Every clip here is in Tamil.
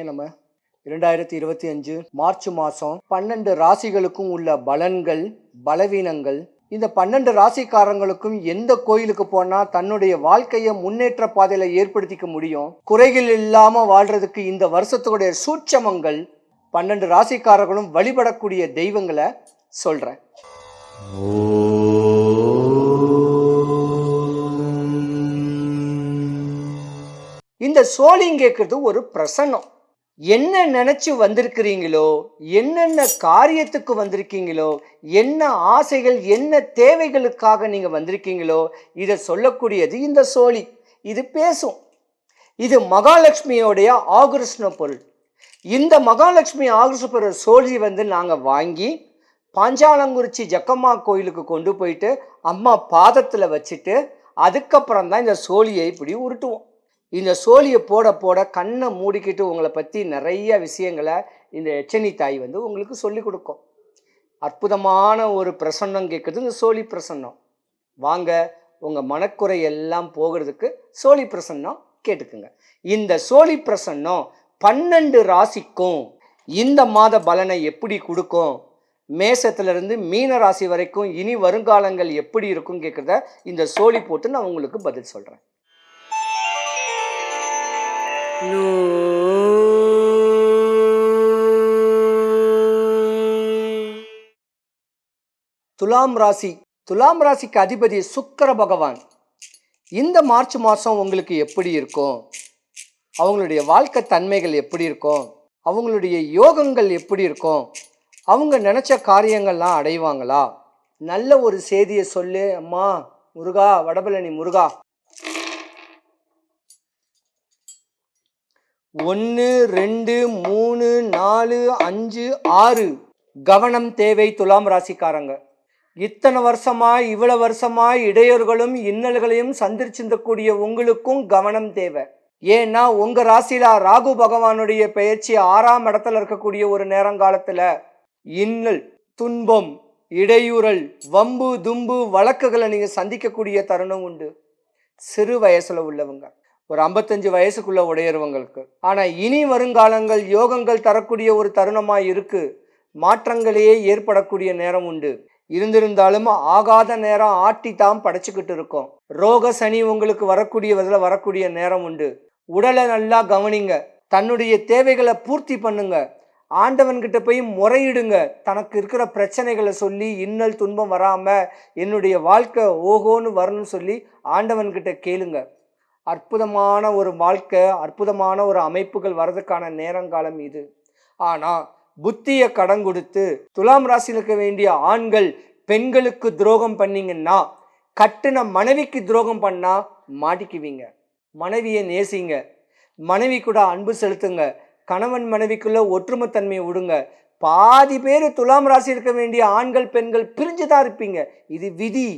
நம்ம 2025 மார்ச் மாதம் 12 ராசிகளுக்கும் உள்ள பலன்கள், பலவீனங்கள், இந்த 12 ராசிக்காரங்களுக்கும் எந்த கோயிலுக்கு போனால் தன்னுடைய வாழ்க்கையை முன்னேற்ற பாதையில் ஏற்படுத்திக்க முடியும், குறைகள் இல்லாமல் வாழ்கிறதுக்கு இந்த வருஷத்துடைய சூட்சமங்கள், 12 ராசிக்காரர்களும் வழிபடக்கூடிய தெய்வங்களை சொல்கிறேன். இந்த சோழிங்கேக்கிறது ஒரு பிரசன்னம். என்ன நினைச்சு வந்திருக்கிறீங்களோ, என்னென்ன காரியத்துக்கு வந்திருக்கீங்களோ, என்ன ஆசைகள், என்ன தேவைகளுக்காக நீங்க வந்திருக்கீங்களோ, இதை சொல்லக்கூடியது இந்த சோழி. இது பேசும். இது மகாலட்சுமியோடைய ஆகர்ஷண பொருள். இந்த மகாலட்சுமி ஆகர்ஷண பொருள் சோழி நாங்கள் வாங்கி பாஞ்சாலங்குறிச்சி ஜக்கம்மா கோயிலுக்கு கொண்டு போயிட்டு அம்மா பாதத்தில் வச்சுட்டு அதுக்கப்புறம் தான் இந்த சோழியை இப்படி உருட்டுவோம். இந்த சோழியை போட போட கண்ணை மூடிக்கிட்டு உங்களை பற்றி நிறைய விஷயங்களை இந்த எச்சனி தாய் உங்களுக்கு சொல்லி கொடுக்கும். அற்புதமான ஒரு பிரசன்னம் கேட்குறது இந்த சோழி பிரசன்னம். வாங்க, உங்கள் மனக்குறை எல்லாம் போகிறதுக்கு சோழி பிரசன்னம் கேட்டுக்குங்க. இந்த சோழி பிரசன்னம் 12 ராசிக்கும் இந்த மாத பலனை எப்படி கொடுக்கும், மேசத்திலிருந்து மீன ராசி வரைக்கும் இனி வருங்காலங்கள் எப்படி இருக்கும் கேட்குறத இந்த சோழி போட்டு நான் உங்களுக்கு பதில் சொல்கிறேன். துலாம் ராசி. துலாம் ராசிக்கு அதிபதி சுக்கிர பகவான். இந்த மார்ச் மாதம் உங்களுக்கு எப்படி இருக்கும், அவங்களுடைய வாழ்க்கை தன்மைகள் எப்படி இருக்கும், அவங்களுடைய யோகங்கள் எப்படி இருக்கும், அவங்க நினச்ச காரியங்கள்லாம் அடைவாங்களா? நல்ல ஒரு செய்தியை சொல்லு அம்மா. முருகா, வடபழனி முருகா. 1, 2, 3, 4, 5, 6 கவனம் தேவை துலாம் ராசிக்காரங்க. இத்தனை வருஷமா இவ்வளவு வருஷமா இடையூறுகளும் இன்னல்களையும் சந்திச்சிருந்தக்கூடிய உங்களுக்கும் கவனம் தேவை. ஏன்னா உங்க ராசியில ராகு பகவானுடைய பெயர்ச்சி 6ஆம் இடத்துல இருக்கக்கூடிய ஒரு நேரங்காலத்துல இன்னல், துன்பம், இடையூறல், வம்பு தும்பு வழக்குகளை நீங்க சந்திக்கக்கூடிய தருணம் உண்டு. சிறு வயசுல உள்ளவங்க, ஒரு 55 வயசுக்குள்ள உடையறவங்களுக்கு. ஆனா இனி வருங்காலங்கள் யோகங்கள் தரக்கூடிய ஒரு தருணமாய் இருக்கு. மாற்றங்களே ஏற்படக்கூடிய நேரம் உண்டு. இருந்திருந்தாலும் ஆகாத நேரம் ஆட்டி தான் படைச்சுக்கிட்டு இருக்கோம். ரோக சனி உங்களுக்கு வரக்கூடிய நேரம் உண்டு. உடலை நல்லா கவனிங்க. தன்னுடைய தேவைகளை பூர்த்தி பண்ணுங்க. ஆண்டவன்கிட்ட போய் முறையிடுங்க. தனக்கு இருக்கிற பிரச்சனைகளை சொல்லி இன்னல் துன்பம் வராம என்னுடைய வாழ்க்கை ஓகோன்னு வரணும்னு சொல்லி ஆண்டவன்கிட்ட கேளுங்க. அற்புதமான ஒரு வாழ்க்கை, அற்புதமான ஒரு அமைப்புகள் வர்றதுக்கான நேரங்காலம் இது. ஆனால் புத்தியை கடன் கொடுத்து துலாம் ராசியில் இருக்க வேண்டிய ஆண்கள் பெண்களுக்கு துரோகம் பண்ணீங்கன்னா, கட்டுன மனைவிக்கு துரோகம் பண்ணா மாட்டிக்குவீங்க. மனைவியை நேசிங்க. மனைவி கூட அன்பு செலுத்துங்க. கணவன் மனைவிக்குள்ள ஒற்றுமைத்தன்மையை விடுங்க. பாதி பேர் துலாம் ராசி இருக்க வேண்டிய ஆண்கள் பெண்கள் பிரிஞ்சுதான் இருப்பீங்க. இது விதி.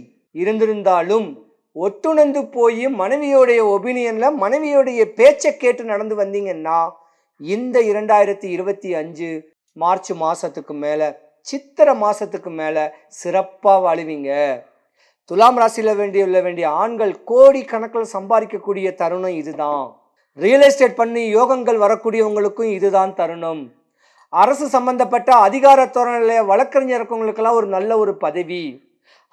இருந்திருந்தாலும் ஒட்டுணர்ந்து போய் மனைவியோடைய ஒபினியன்ல மனைவியோடைய பேச்சை கேட்டு நடந்து வந்தீங்கன்னா இந்த 2025 மார்ச் மாசத்துக்கு மேல, சித்திரை மாசத்துக்கு மேல சிறப்பா வாழுவீங்க. துலாம் ராசியில வேண்டிய ஆண்கள் கோடி கணக்கில் சம்பாதிக்கக்கூடிய தருணம் இதுதான். ரியல் எஸ்டேட் பண்ணி யோகங்கள் வரக்கூடியவங்களுக்கும் இதுதான் தருணம். அரசு சம்பந்தப்பட்ட அதிகார தோரணையில வழக்கறிஞர் இருக்கவங்களுக்கெல்லாம் ஒரு நல்ல ஒரு பதவி,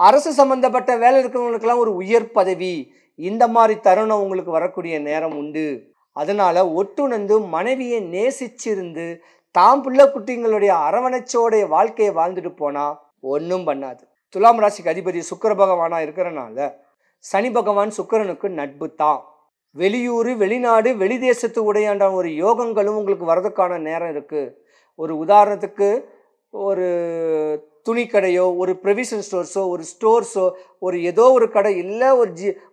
அரசு சம்பந்தப்பட்ட வேலை இருக்கிறவங்களுக்கெல்லாம் ஒரு உயர் பதவி, இந்த மாதிரி தருணம் உங்களுக்கு வரக்கூடிய நேரம் உண்டு. அதனால ஒட்டுணர்ந்து மனைவியை நேசிச்சிருந்து தாம் பிள்ளை குட்டிங்களுடைய அரவணைச்சோடைய வாழ்க்கையை வாழ்ந்துட்டு போனா ஒன்றும் பண்ணாது. துலாம் ராசிக்கு அதிபதி சுக்கிர பகவானா இருக்கிறனால சனி பகவான் சுக்கிரனுக்கு நட்பு தான். வெளியூர், வெளிநாடு, வெளிதேசத்து உடையாண்ட ஒரு யோகங்களும் உங்களுக்கு வரதுக்கான நேரம் இருக்கு. ஒரு உதாரணத்துக்கு, ஒரு துணி கடையோ, ஒரு ப்ரொவிஷன் ஸ்டோர்ஸோ, ஒரு ஸ்டோர்ஸோ, ஒரு ஏதோ ஒரு கடை இல்லை,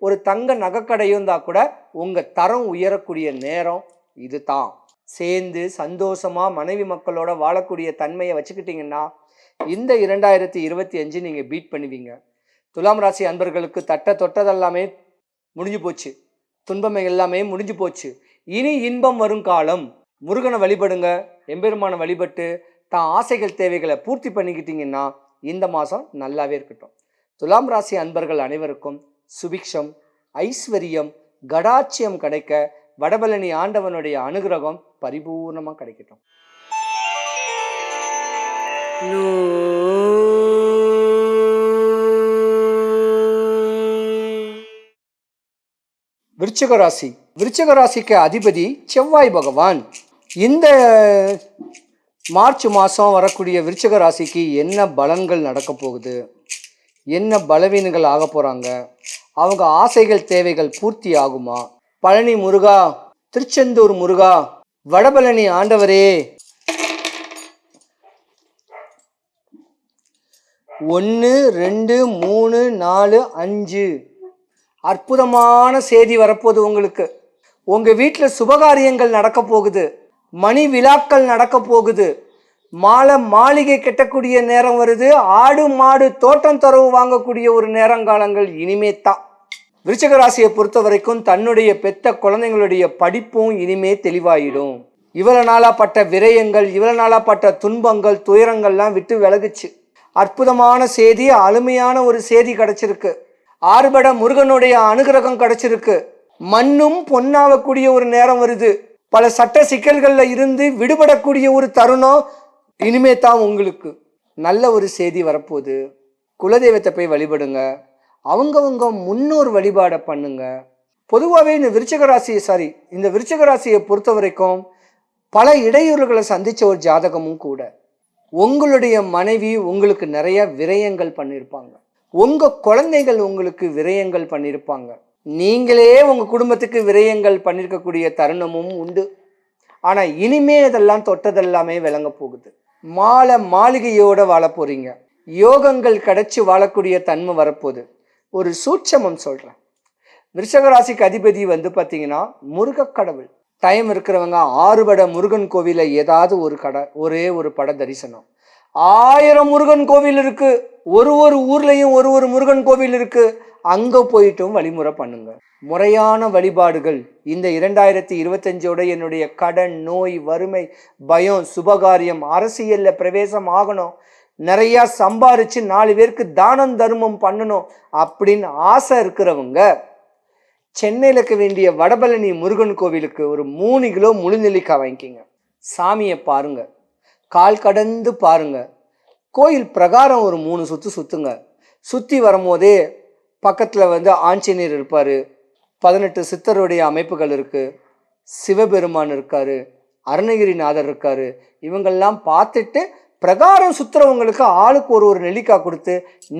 ஒரு தங்க நகைக்கடையோ இருந்தால் கூட உங்கள் தரம் உயரக்கூடிய நேரம் இது தான். சேர்ந்து சந்தோஷமாக மனைவி மக்களோட வாழக்கூடிய தன்மையை வச்சுக்கிட்டிங்கன்னா இந்த 2025 நீங்கள் பீட் பண்ணுவீங்க. துலாம் ராசி அன்பர்களுக்கு தொட்டதெல்லாமே முடிஞ்சு போச்சு. துன்பமை எல்லாமே முடிஞ்சு போச்சு. இனி இன்பம் வரும் காலம். முருகனை வழிபடுங்க. எம்பெருமானை வழிபட்டு தான் ஆசைகள் தேவைகளை பூர்த்தி பண்ணிக்கிட்டீங்கன்னா இந்த மாதம் நல்லாவே இருக்கட்டும். துலாம் ராசி அன்பர்கள் அனைவருக்கும் சுபிக்ஷம், ஐஸ்வர்யம், கடாட்சியம் கிடைக்க வடபழனி ஆண்டவனுடைய அனுகிரகம் பரிபூர்ணமா கிடைக்கட்டும். விருச்சிக ராசி. விருச்சிக ராசிக்கு அதிபதி செவ்வாய் பகவான். இந்த மார்ச் மாதம் வரக்கூடிய விருச்சிக ராசிக்கு என்ன பலன்கள் நடக்க போகுது, என்ன பலவீனங்கள் ஆக போகிறாங்க, அவங்க ஆசைகள் தேவைகள் பூர்த்தி ஆகுமா? பழனி முருகா, திருச்செந்தூர் முருகா, வடபழனி ஆண்டவரே, 1 2 3 4 5 அற்புதமான செய்தி வரப்போகுது உங்களுக்கு. உங்க வீட்டில் சுபகாரியங்கள் நடக்க போகுது, மணி விழாக்கள் நடக்க போகுது, மாளிகை கட்டக்கூடிய நேரம் வருது, ஆடு மாடு தோட்டம் தரவு வாங்கக்கூடிய ஒரு நேரங்காலங்கள் இனிமே தான். விருச்சிக ராசியை பொறுத்த வரைக்கும் தன்னுடைய பெத்த குழந்தைங்களுடைய படிப்பும் இனிமே தெளிவாயிடும். இவ்வளவு நாளா பட்ட விரயங்கள், இவ்வளவு நாளா பட்ட துன்பங்கள், துயரங்கள்லாம் விட்டு விலகுச்சு. அற்புதமான செய்தி, அருமையான ஒரு செய்தி கிடைச்சிருக்கு. ஆறுபட முருகனுடைய அனுகிரகம் கிடைச்சிருக்கு. மண்ணும் பொன்னாகக்கூடிய ஒரு நேரம் வருது. பல சட்ட சிக்கல்கள்ல இருந்து விடுபடக்கூடிய ஒரு தருணம் இனிமே தான் உங்களுக்கு. நல்ல ஒரு செய்தி வரப்போகுது. குலதெய்வத்தை போய் வழிபடுங்க, அவங்கவங்க முன்னோர் வழிபாடை பண்ணுங்க. பொதுவாகவே இந்த விருச்சிக ராசியை பொறுத்த வரைக்கும் பல இடையூறுகளை சந்திச்ச ஒரு ஜாதகமும் கூட. உங்களுடைய மனைவி உங்களுக்கு நிறைய விரயங்கள் பண்ணியிருப்பாங்க, உங்க குழந்தைகள் உங்களுக்கு விரயங்கள் பண்ணியிருப்பாங்க, நீங்களே உங்க குடும்பத்துக்கு விரயங்கள் பண்ணியிருக்கக்கூடிய தருணமும் உண்டு. ஆனா இனிமே இதெல்லாம் தொட்டதெல்லாமே விளங்க போகுது. மாளிகையோட வாழ போறீங்க. யோகங்கள் கிடைச்சி வாழக்கூடிய தன்மை வரப்போகுது. ஒரு சூட்சமம் சொல்றேன். விருச்சிக ராசிக்கு அதிபதி பார்த்தீங்கன்னா முருகக்கடவுள். டைம் இருக்கிறவங்க ஆறுபட முருகன் கோவில ஏதாவது ஒரே ஒரு பட தரிசனம். 1000 முருகன் கோவில் இருக்கு, ஒரு ஊர்லயும் ஒரு முருகன் கோவில் இருக்கு. அங்க போயிட்டும் வழிமுறை பண்ணுங்க. முறையான வழிபாடுகள் இந்த 2025ஓட என்னுடைய கடன், நோய், வறுமை, பயம், சுபகாரியம், அரசியல்ல பிரவேசம் ஆகணும், நிறைய சம்பாரிச்சு 4 பேருக்கு தானம் தர்மம் பண்ணணும் அப்படின்னு ஆசை இருக்கிறவங்க சென்னையில் இருக்க வேண்டிய வடபழனி முருகன் கோவிலுக்கு ஒரு 3 கிலோ முழு நெல்லிக்காய் வாங்கிக்கிங்க. சாமியை பாருங்க, கால் கடந்து பாருங்க. கோயில் பிரகாரம் ஒரு 3 சுற்று சுத்துங்க. சுற்றி வரும்போதே பக்கத்தில் ஆஞ்சநேயர் இருப்பார், 18 சித்தருடைய அமைப்புகள் இருக்கு, சிவபெருமான் இருக்காரு, அருணகிரிநாதர் இருக்காரு. இவங்கெல்லாம் பார்த்துட்டு பிரகாரம் சுத்துறவங்களுக்கு ஆளுக்கு ஒரு நெல்லிக்காய் கொடுத்து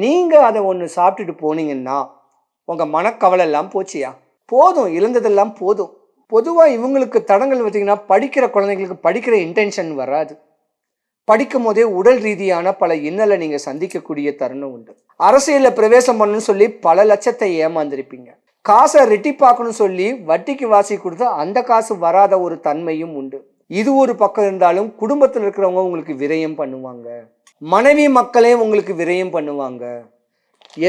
நீங்கள் அதை ஒன்று சாப்பிட்டுட்டு போனீங்கன்னா உங்கள் மனக்கவலை எல்லாம் போச்சியா, போதும், இழந்ததெல்லாம் போதும். பொதுவாக இவங்களுக்கு தடங்கள் பார்த்தீங்கன்னா படிக்கிற குழந்தைங்களுக்கு படிக்கிற இன்டென்ஷன் வராது. படிக்கும் போதே உடல் ரீதியான பல இன்னலை நீங்கள் சந்திக்கக்கூடிய தருணம் உண்டு. அரசியலில் பிரவேசம் பண்ணணும்னு சொல்லி பல லட்சத்தை ஏமாந்திருப்பீங்க. காசை ரெட்டிப்பாக்கணும்னு சொல்லி வட்டிக்கு வாசி கொடுத்து அந்த காசு வராத ஒரு தன்மையும் உண்டு. இது ஒரு பக்கம் இருந்தாலும் குடும்பத்தில் இருக்கிறவங்க உங்களுக்கு விரயம் பண்ணுவாங்க, மனைவி மக்களே உங்களுக்கு விரயம் பண்ணுவாங்க.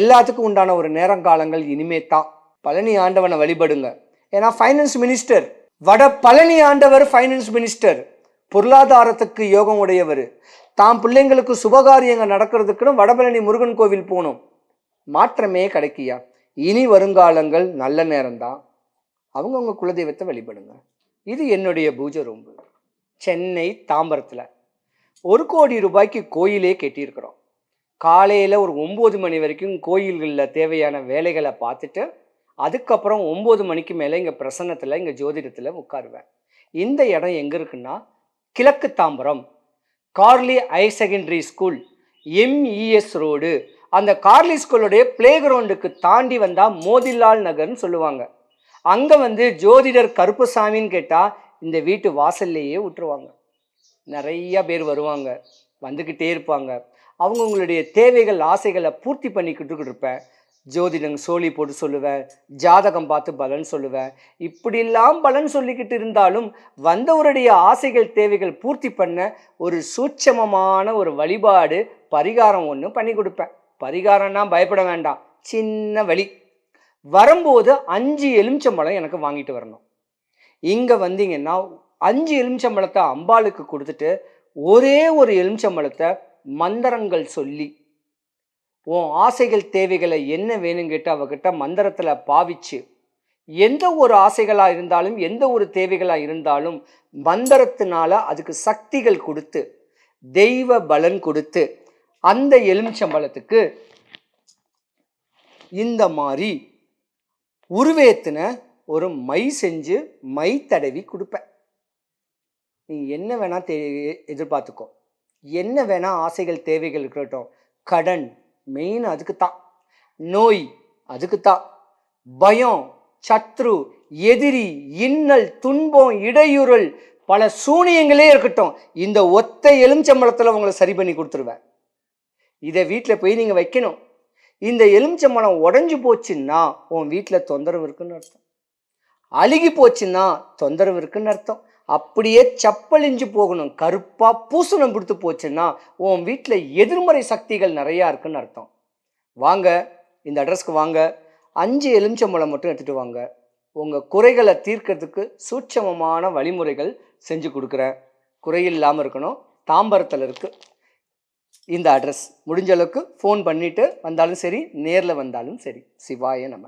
எல்லாத்துக்கும் உண்டான ஒரு நேரங்காலங்கள் இனிமே தான். பழனி ஆண்டவனை வழிபடுங்க. ஏன்னா ஃபைனான்ஸ் மினிஸ்டர், வட பழனி ஆண்டவர் ஃபைனான்ஸ் மினிஸ்டர், பொருளாதாரத்துக்கு யோகம் உடையவர். தாம் பிள்ளைங்களுக்கு சுபகாரியங்கள் நடக்கிறதுக்குன்னு வடபழனி முருகன் கோவில் போகணும், மாற்றமே கிடைக்கியா. இனி வருங்காலங்கள் நல்ல நேரம்தான். அவங்கவுங்க குலதெய்வத்தை வழிபடுங்க. இது என்னுடைய பூஜை ரூம்பு. சென்னை தாம்பரத்தில் 1 கோடி ரூபாய்க்கு கோயிலே கட்டியிருக்கிறோம். காலையில் ஒரு 9 மணி வரைக்கும் கோயில்களில் தேவையான வேலைகளை பார்த்துட்டு அதுக்கப்புறம் 9 மணிக்கு மேலே இங்கே பிரசன்னத்தில், இங்கே ஜோதிடத்தில் உட்காருவேன். இந்த இடம் எங்கே இருக்குன்னா கிழக்கு Tambaram, garlic higher secondary school, MES road. அந்த கார்லி ஸ்கூலுடைய பிளே கிரவுண்டுக்கு தாண்டி வந்தால் மோதிலால் நகர்னு சொல்லுவாங்க. அங்கே ஜோதிடர் கருப்புசாமின்னு கேட்டால் இந்த வீட்டு வாசல்லையே விட்டுருவாங்க. நிறைய பேர் வருவாங்க, வந்துக்கிட்டே இருப்பாங்க. அவங்கவுங்களுடைய தேவைகள், ஆசைகளை பூர்த்தி பண்ணிக்கிட்டு இருப்பேன். ஜோதிடம் சோழி போட்டு சொல்லுவேன், ஜாதகம் பார்த்து பலன் சொல்லுவேன். இப்படிலாம் பலன் சொல்லிக்கிட்டு இருந்தாலும் வந்தவருடைய ஆசைகள் தேவைகள் பூர்த்தி பண்ண ஒரு சூட்சமமான ஒரு வழிபாடு பரிகாரம் ஒன்று பண்ணி கொடுப்பேன். பரிகாரம்னா பயப்பட வேண்டாம், சின்ன வழி. வரும்போது 5 எலுமிச்சம்பழம் எனக்கு வாங்கிட்டு வரணும். இங்கே வந்தீங்கன்னா 5 எலுமிச்சம்பழத்தை அம்பாளுக்கு கொடுத்துட்டு ஒரே ஒரு எலுமிச்சம்பழத்தை மந்திரங்கள் சொல்லி உன் ஆசைகள் தேவைகளை என்ன வேணும் கேட்டு அவகிட்ட மந்திரத்தில் பாவிச்சு எந்த ஒரு ஆசைகளாக இருந்தாலும் எந்த ஒரு தேவைகளாக இருந்தாலும் மந்திரத்தினால அதுக்கு சக்திகள் கொடுத்து தெய்வ பலன் கொடுத்து அந்த எலுமிச்சம்பழத்துக்கு இந்த மாதிரி உருவேத்தின ஒரு மை செஞ்சு மை தடவி கொடுப்பேன். நீ என்ன வேணா எதிர்பார்த்துக்கோ, என்ன வேணா ஆசைகள் தேவைகள் இருக்கட்டும், கடன் மெயின் அதுக்கு தான், நோய் அதுக்கு தான், பயம், சத்ரு, எதிரி, இன்னல், துன்பம், இடையூறல், பல சூனியங்களே இருக்கட்டும், இந்த ஒத்த எலுமிச்சம்பழத்தில் உங்களை சரி பண்ணி கொடுத்துருவேன். இதை வீட்டில் போய் நீங்கள் வைக்கணும். இந்த எலுமிச்சம்பழம் உடஞ்சி போச்சுன்னா உன் வீட்டில் தொந்தரவு இருக்குன்னு அர்த்தம், அழுகி போச்சுன்னா தொந்தரவு இருக்குன்னு அர்த்தம், அப்படியே சப்பழிஞ்சு போகணும், கருப்பாக பூசணம் பிடித்து போச்சுன்னா உன் வீட்டில் எதிர்மறை சக்திகள் நிறையா இருக்குன்னு அர்த்தம். வாங்க, இந்த அட்ரஸ்க்கு வாங்க, 5 எலுமிச்சம்பழம் மட்டும் எடுத்துகிட்டு வாங்க. உங்கள் குறைகளை தீர்க்கிறதுக்கு சூட்சமமான வழிமுறைகள் செஞ்சு கொடுக்குறேன். குறையில்லாமல் இருக்கணும். தாம்பரத்தில் இருக்குது இந்த அட்ரஸ். முடிஞ்ச அளவுக்கு ஃபோன் பண்ணிவிட்டு வந்தாலும் சரி, நேரில் வந்தாலும் சரி. சிவாய நம.